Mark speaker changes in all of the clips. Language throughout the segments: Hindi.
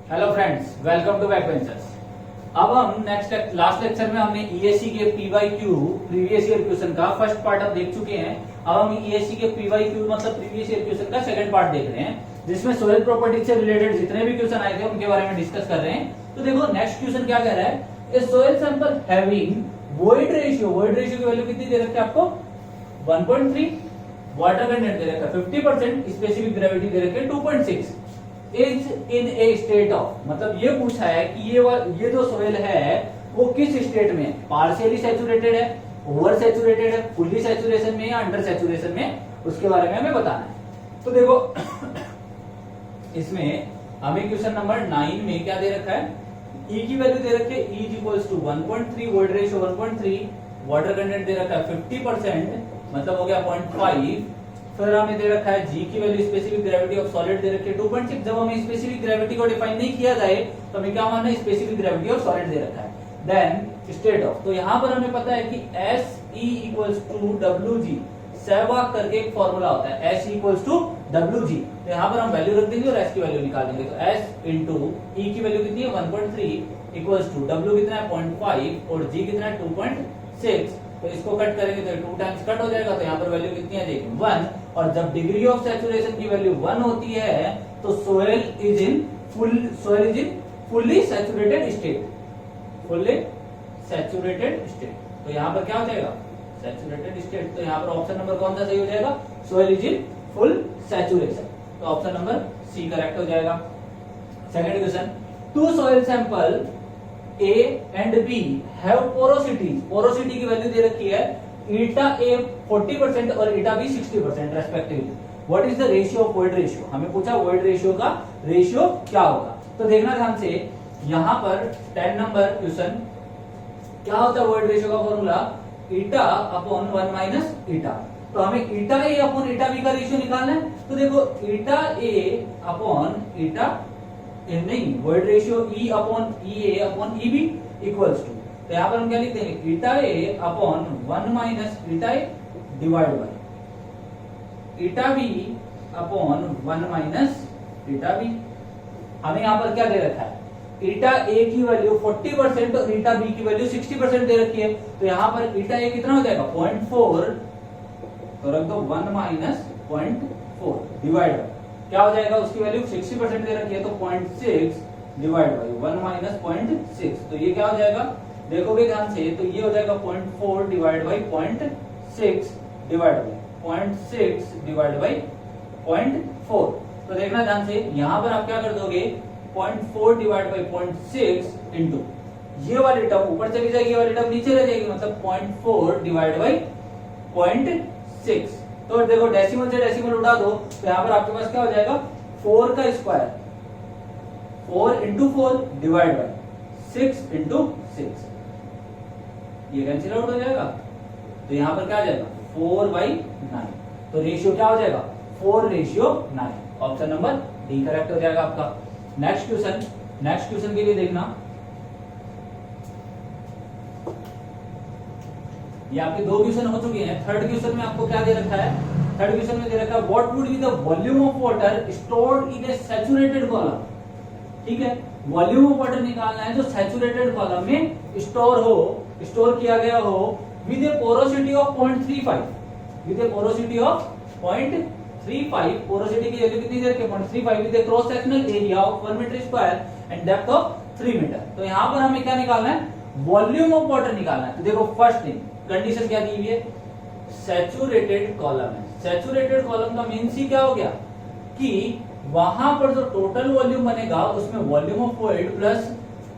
Speaker 1: Hello friends, welcome to Backbenchers. अब हम लास्ट लेक्चर में हमने ईएससी के पीवाईक्यू प्रीवियस ईयर क्वेश्चन का फर्स्ट पार्ट अब देख चुके हैं। अब हम ईएससी के पीवाईक्यू मतलब प्रीवियस ईयर क्वेश्चन का सेकंड पार्ट देख रहे हैं, जिसमें सोइल प्रॉपर्टी से रिलेटेड जितने भी क्वेश्चन आए थे उनके बारे में डिस्कस कर रहे हैं। तो देखो नेक्स्ट क्वेश्चन क्या कह रहा है, a soil sample having void ratio की वैल्यू कितनी दे रखी है आपको 1.3, वाटर कंटेंट दे रखा है 50%, स्पेसिफिक ग्रेविटी दे रखी है 2.6, is in A state of, मतलब ये पूछा है कि ये जो सोइल है वो किस स्टेट में है, पार्शियली सैचुरेटेड है, ओवर सैचुरेटेड है, फुल्ली सैचुरेशन में या अंडर सैचुरेशन में, उसके बारे में हमें बताना है। तो देखो इसमें हमें क्वेश्चन नंबर 9 में क्या दे रखा है, E की वैल्यू दे रखी है E is equals to 1.3, void ratio 1.3, water content दे रखा है 50%, मतलब हो गया 0.5। फिर हमें दे रखा है G की value specific gravity of solid दे रखी है 2.6। जब हमें स्पेसिफिक ग्रेविटी को डिफाइन नहीं किया जाए तो हमें क्या मानना है, स्पेसिफिक ग्रेविटी ऑफ सॉलिड दे रखा है। देन स्टेट ऑफ, तो यहाँ पर हमें पता है कि SE equals to WG, Sehwag करके एक फॉर्मूला होता है, S इक्वल्स टू WG। तो यहाँ पर हम वैल्यू रख देंगे और S की वैल्यू निकाल देंगे। तो S इंटू E की वैल्यू कितनी है 1.3 इक्वल्स टू W कितना है 0.5 और G कितना है 2.6। तो इसको कट करेंगे तो 2 टाइम्स कट हो जाएगा, तो यहाँ पर वैल्यू कितनी आ जाएगी 1। और जब डिग्री ऑफ सैचुरेशन की वैल्यू 1 होती है तो soil is in fully saturated state, fully saturated state. तो यहाँ पर क्या हो जाएगा सैचुरेटेड स्टेट। तो यहाँ पर ऑप्शन नंबर कौन सा सही हो जाएगा, soil is in full saturation. तो ऑप्शन नंबर सी करेक्ट हो जाएगा। Second question, two soil sample A and B have porosity की वैल्यू दे रखी है ईटा A 40% और eta B 60% respectively. What is the ratio of void ratio, हमें पूछा वॉइड रेशियो का रेशियो क्या होगा। तो देखना ध्यान से, यहाँ पर 10 नंबर क्वेश्चन क्या होता है वॉइड रेशियो का formula eta upon 1 minus eta. तो हमें eta A upon eta B का रेशियो निकालना है। तो देखो ईटा A अपॉन ईटा नहीं, void ratio E upon EA upon EB equals to, तो यहाँ पर हम क्या लिखते हैं eta A upon 1 minus eta A divide by eta B upon 1 minus eta B। हमें यहाँ पर क्या दे रखा है, ईटा A की वैल्यू 40% और ईटा B की वैल्यू 60% दे रखी है। तो यहाँ पर ईटा A कितना हो जाएगा 0.4, तो रख दो 1 माइनस 0.4 डिवाइड क्या हो जाएगा, उसकी वैल्यू 60% दे रखी है तो 0.6 डिवाइड बाई 1 माइनस 0.6। तो ये क्या हो जाएगा, देखोगे ध्यान से, तो ये हो जाएगा 0.4 divide by 0.6 divide by 0.6 divide by 0.4। तो देखना ध्यान से, यहाँ पर आप क्या कर दोगे 0.4 डिवाइड बाई 0.6 इंटू ये वाली टर्म ऊपर चली जाएगी, ये वाली टर्म नीचे रह जाएगी, मतलब 0.4 डिवाइड बाई 0.6। तो देखो डेसिमल से डेसिमल उठा दो, तो यहाँ पर आपके पास क्या हो जाएगा 4 का square 4 into 4 divide by 6 into 6, ये कैंसिल आउट हो जाएगा। तो यहाँ पर क्या आ जाएगा 4/9। तो रेशियो क्या हो जाएगा 4:9। ऑप्शन नंबर डी करेक्ट हो जाएगा आपका। नेक्स्ट क्वेश्चन के लिए देखना, ये आपके 2 क्वेश्चन हो चुके हैं। थर्ड क्वेश्चन में आपको क्या दे रखा है, थर्ड क्वेश्चन में दे रखा है what would be the volume of water stored in A saturated column. ठीक है, वॉल्यूम ऑफ वाटर निकालना है जो सैचुरेटेड कॉलम में स्टोर किया गया हो with a porosity of 0.35, with a porosity of 0.35। Porosity की वैल्यू कितनी दे रखी है 0.35 with a cross sectional area of 1 metre square and depth of 3 metre. तो यहाँ पर हमें क्या निकालना है, वॉल्यूम ऑफ वाटर निकालना है। तो देखो फर्स्ट थिंग कंडीशन क्या दी हुई है, सैचुरेटेड कॉलम है। सैचुरेटेड कॉलम का मीन्स ही क्या हो गया कि वहां पर जो टोटल वॉल्यूम बनेगा उसमें volume of void plus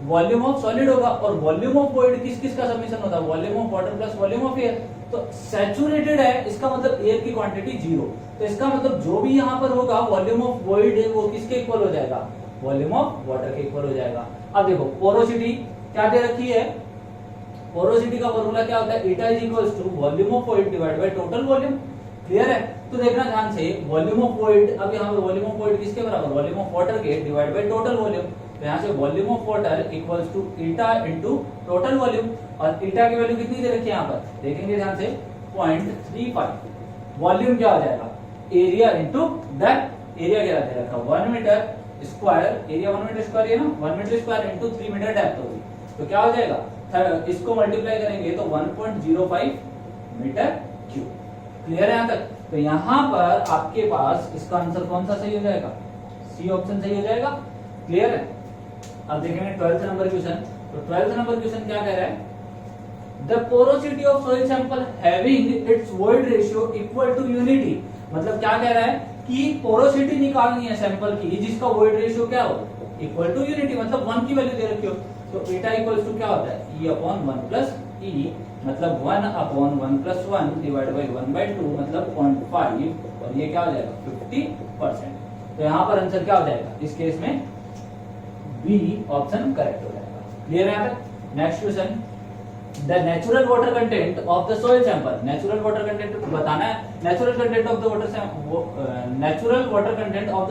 Speaker 1: volume of solid होगा, और वॉल्यूम ऑफ वॉइड किस किस का समीशन होता है, volume of water plus volume of air. तो सैचुरेटेड है, इसका मतलब एयर की क्वांटिटी 0, तो इसका मतलब जो भी यहाँ पर होगा वॉल्यूम ऑफ वॉइड है वो किसके इक्वल हो जाएगा, वॉल्यूम ऑफ वाटर के इक्वल हो जाएगा। अब देखो पोरोसिटी क्या दे रखी है, पोरोसिटी का फॉर्मूला क्या होता है, eta is equals to volume of void divide by total volume. Clear है। तो देखना ध्यान से, वॉल्यूम ऑफ वॉइड, अब यहाँ पे वॉल्यूम ऑफ वॉइड किसके बराबर, वॉल्यूम ऑफ वाटर के डिवाइड बाय टोटल वॉल्यूम। तो यहाँ से volume of water equals to eta into total volume, और ईटा की वैल्यू कितनी दे रखी है यहाँ पर, देखेंगे ध्यान से 0.35। वॉल्यूम क्या हो जाएगा, एरिया इनटू डेप्थ, एरिया क्या दे रखा 1 metre square, area 1 metre square है ना, 1 metre square into 3 metre depth होगी, तो क्या हो जाएगा, इसको मल्टीप्लाई करेंगे तो 1.05 मीटर क्यूब। क्लियर है यहाँ तक? तो यहाँ पर आपके पास इसका आंसर कौन सा सही हो जाएगा, सी ऑप्शन सही हो जाएगा। क्लियर है? अब देखेंगे 12th नंबर क्वेश्चन। तो 12th नंबर क्वेश्चन क्या कह रहा है, the porosity of soil sample having its void ratio equal to unity. मतलब क्या कह रहा है कि पोरोसिटी निकालनी है सैंपल की जिसका वॉइड रेशियो क्या हो, इक्वल टू यूनिटी, मतलब 1 की वैल्यू दे रखी हो। तो एटा इक्वल्स टू क्या होता है, e अपॉन 1 प्लस ई, मतलब 1 अपॉन 1 प्लस 1 डिवाइड बाई 1/2, मतलब 0.5, और ये क्या हो जाएगा 50%। तो यहाँ पर आंसर क्या हो जाएगा, इस केस में बी ऑप्शन करेक्ट हो जाएगा। क्लियर है यहाँ तक? Next question, the natural water content of the soil sample. Natural water content बताना है। Natural content of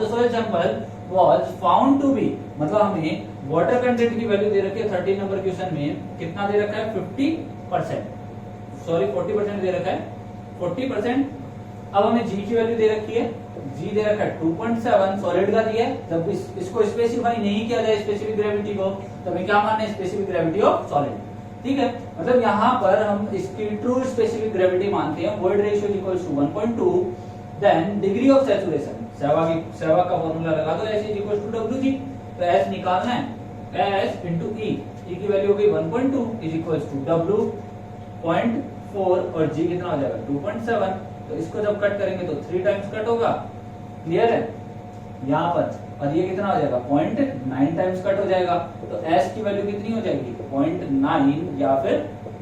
Speaker 1: the soil sample was found to be, मतलब हमें वाटर कंटेंट की वैल्यू दे रखी है 13 नंबर क्वेश्चन में, कितना दे रखा है 50%, सॉरी 40% दे रखा है 40%। अब हमें जी की वैल्यू दे रखी है, जी दे रखा है 2.7, सॉलिड का दिया है। जब इसको स्पेसिफाई नहीं किया जाए स्पेसिफिक ग्रेविटी को, तो हमें क्या मानना है, स्पेसिफिक ग्रेविटी ऑफ सॉलिड। ठीक है, मतलब यहाँ पर हम इसकी ट्रू स्पेसिफिक ग्रेविटी मानते हैं, void ratio equals to 1.2, then degree of saturation, Sehwag का फॉर्मूला लगा दो, S इक्वल्स टू Wg। तो S निकालना है, S इंटू E, E की वैल्यू हो गई 1.2 इज इक्वल्स टू W 0.4 और G कितना हो जाएगा 2.7। तो इसको जब कट करेंगे तो 3 टाइम्स कट होगा। क्लियर है? यहाँ पर, और ये कितना हो जाएगा 0.9 टाइम्स कट हो जाएगा। तो S की वैल्यू कितनी हो जाएगी 0.9 या फिर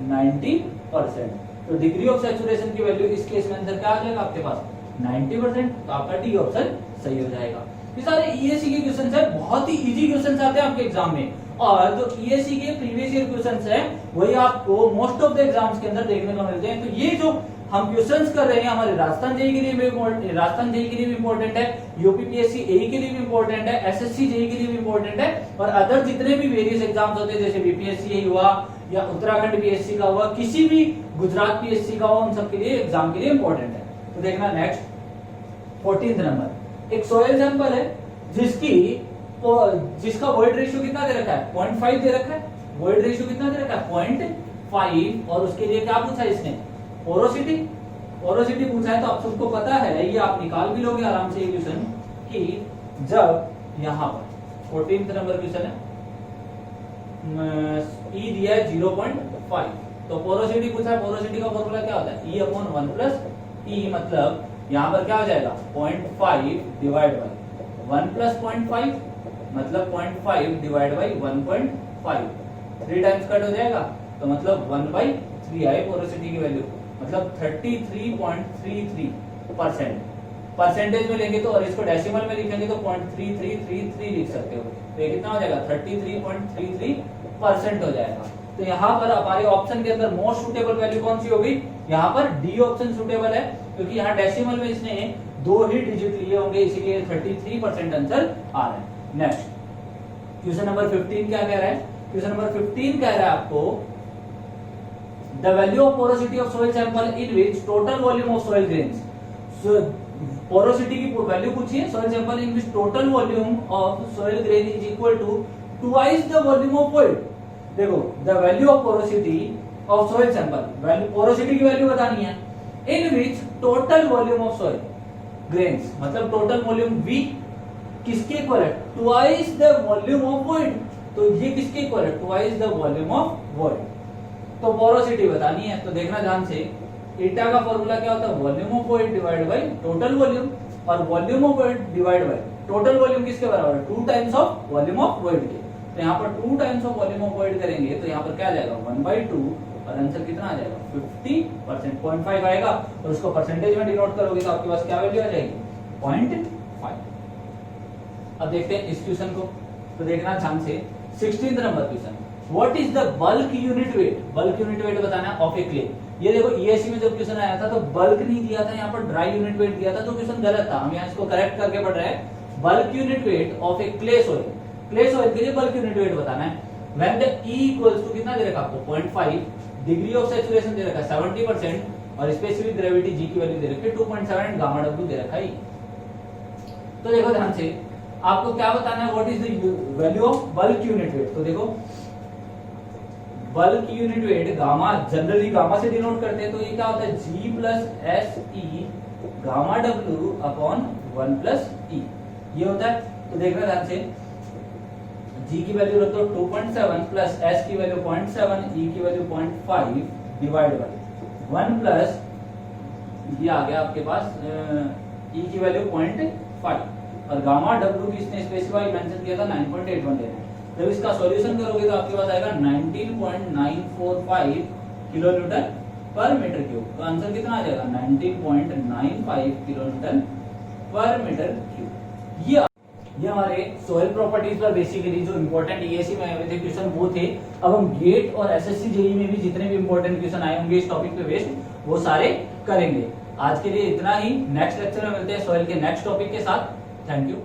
Speaker 1: 90%। तो डिग्री ऑफ सैचुरेशन की वैल्यू इस केस में आंसर क्या आ जाएगा आपके पास 90%। तो आपका डी ऑप्शन सही हो जाएगा। ये सारे ईएससी के क्वेश्चंस है, बहुत ही इजी क्वेश्चंस आते हैं आपके एग्जाम में, और जो ईएससी के प्रीवियस ईयर क्वेश्चंस है वही आपको मोस्ट ऑफ द एग्जाम्स के अंदर देखने को मिलते हैं। तो ये जो हम क्वेश्चंस कर रहे हैं हमारे राजस्थान जेईई के लिए भी इम्पोर्टेंट है, यूपीपीएससी एई के लिए भी इम्पोर्टेंट है, एसएससीजेई के लिए भी इम्पोर्टेंट है, और अदर जितने भी वेरियस एग्जाम्स होते हैं जैसे बीपीएससी हुआ या उत्तराखंड पीएससी का हुआ, किसी भी गुजरात पीएससी का हुआ, उन सब के लिए एग्जाम के लिए इम्पोर्टेंट है। तो देखना नेक्स्ट 14th नंबर, एक सोइल सैंपल है जिसका वॉइड रेशियो कितना दे रखा है 0.5 दे रखा है। वॉइड रेशियो कितना दे रखा है 0.5, और उसके लिए क्या पूछा है इसने, पोरोसिटी पूछा है। तो आप सबको पता है, ये आप निकाल भी लोगे आराम से ये क्वेश्चन, कि जब यहाँ पर 14th नंबर क्वेश्चन है, E दिया है 0.5, तो पोरोसिटी पूछा है, पोरोसिटी का फॉर्मूला क्या होता है, E अपॉन 1 प्लस ई, मतलब यहाँ पर क्या हो जाएगा 0.5 डिवाइड बाई 1 प्लस 0.5, मतलब 0.5 डिवाइड बाई 1.5, 3 टाइम्स कट हो जाएगा, तो मतलब 1/3 आए पोरोसिटी की वैल्यू, मतलब 33.33%। परसेंटेज में लेंगे तो, और इसको डेसिमल में लिखेंगे तो 0.3333 लिख सकते हो। तो ये कितना हो जाएगा 33.33% हो जाएगा। तो यहाँ पर हमारे ऑप्शन के अंदर मोस्ट सुटेबल वैल्यू कौन सी होगी, यहाँ पर डी ऑप्शन सुटेबल है, क्योंकि यहाँ डेसिमल में इसने 2 ही डिजिट लिए होंगे, इसीलिए 33% आंसर आ रहा है। नेक्स्ट क्वेश्चन नंबर 15 क्या कह रहा है, क्वेश्चन नंबर 15 कह रहा है आपको, the value of porosity of soil sample in which total volume of soil grains. Porosity की वैल्यू पूछी है, soil sample in which total volume of soil grain is equal to twice the volume of void. देखो, the value of porosity of soil sample, value porosity की वैल्यू बतानी है, in which total volume of soil grains, मतलब टोटल वॉल्यूम V किसके इक्वल है, twice the volume of void. तो ये किसके इक्वल है, twice the volume of void. तो पोरोसिटी बतानी है, तो देखना ध्यान से, एटा का फॉर्मूला क्या होता है, volume of void divide by total volume, और volume of void divide by total volume किसके बराबर है, 2 times of volume of void के। तो यहाँ पर 2 times of volume of void करेंगे तो यहाँ पर क्या आ जाएगा 1/2, और आंसर कितना आ जाएगा 50%, 0.5 आएगा, और उसको परसेंटेज में डिनोट करोगे तो आपके पास क्या वैल्यू आ जाएगी 0.5। अब देखते हैं इस क्वेश्चन को, तो देखना ध्यान से, 16th number question, what is the bulk unit wait, bulk unit weight बताना है ऑफ ए क्ले। ये देखो ईएससी में जब क्वेश्चन आया था तो बल्क नहीं दिया था, यहाँ पर ड्राई यूनिट वेट दिया था, तो क्वेश्चन गलत था, हम यहाँ इसको करेक्ट करके पढ़ रहे हैं। Bulk unit weight of a clay soil, clay soil के लिए बल्क यूनिट वेट बताना है। When the E equals to कितना दे रखा आपको 0.5, डिग्री ऑफ सैचुरेशन दे रखा है 70%, और स्पेसिफिक ग्रेविटी G की वैल्यू दे रखी है 2.7, गामा W दे रखा है। तो देखो ध्यान से, आपको क्या बताना है, what is the value of bulk unit weight. तो देखो bulk unit weight gamma, generally gamma से डिनोट करते हैं, तो ये क्या होता है G plus S E gamma W upon 1 plus E, ये होता है। तो देखना ध्यान से, G की वैल्यू रख दो 2.7 प्लस S की वैल्यू 0.7, E की वैल्यू 0.5 डिवाइड बाय 1 प्लस ये आ गया आपके पास E की वैल्यू 0.5 और गामा W की इसने स्पेसिफाई मेंशन किया था 9.81 लेना है। जब इसका सॉल्यूशन करोगे तो आपके पास आएगा 19.945 किलो न्यूटन पर मीटर क्यूब। तो आंसर कितना आ जाएगा 19.95 किलो न्यूटन पर मीटर क्यूब। ये हमारे सॉइल प्रॉपर्टीज पर बेसिकली जो इंपॉर्टेंट ईएसई में आए थे क्वेश्चन वो थे। अब हम गेट और एसएससी जेईई में भी जितने भी इंपॉर्टेंट क्वेश्चन आए होंगे इस टॉपिक पे बेस्ड वो सारे करेंगे। आज के लिए इतना ही, नेक्स्ट लेक्चर में मिलते हैं सॉइल के नेक्स्ट टॉपिक के साथ। Thank you.